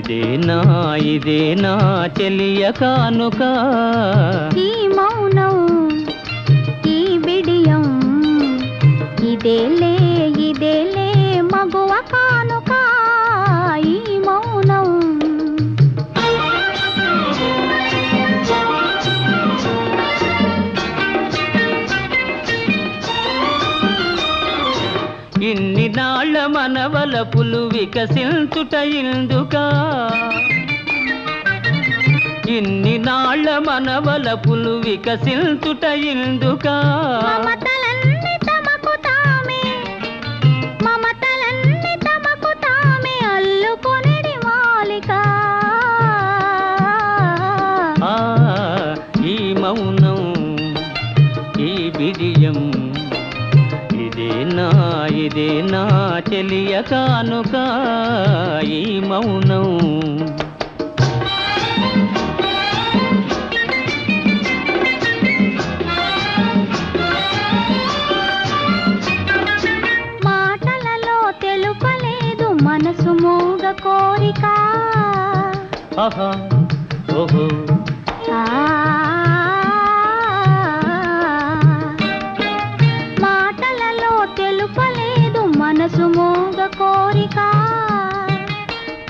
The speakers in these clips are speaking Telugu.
ఇదేనా చెలియ కానుక ఈ మౌనం ఈ బిడియం ఇదేలే మగువ కానుక ఈ మౌనం ఇన్ని నాళ్ళ మనవలపులు వికసించుట ఇందుకా ఇన్ని నాళ్ళ మనవలపులు వికసించుట ఇందుకా మమతలన్నీ తమకు తామే అల్లుకొనిడి మాలిక ఈ మౌనం ఈ బిడియం ఇదేనా చెలియ కానుక ఈ మౌనం మాటలలో తెలుపలేదు మనసు మూగ కోరిక ఆహా ఓహో మనసు మోగ కోరిక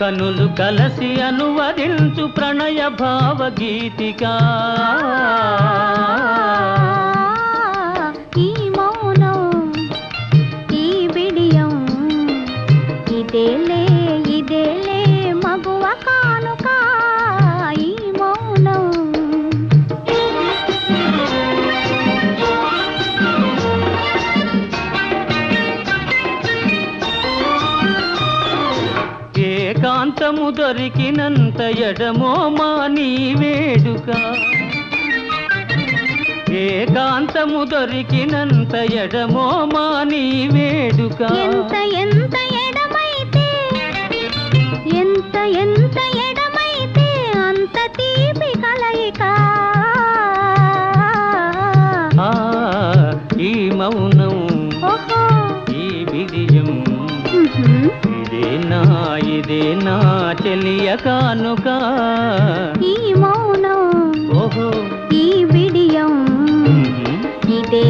కనులు కలసి అనువదించు ప్రణయ భావగీతిక ఈ మౌనం ఈ బిడియం ఇదేలే మగువ కానుక ఈ మౌనం ఏకాంతము దొరికినంత ఎడమో మాని వేడుక ఏకాంతము దొరికినంత ఎడమో మాని వేడుక ఎంత ఎడమైతే అంత తీపి కలయిక ఈ మౌనం ఈ బిడియం ఇదేనా చెలియ కానుక ఈ మౌనం ఓహో ఈ బిడియం ఇదే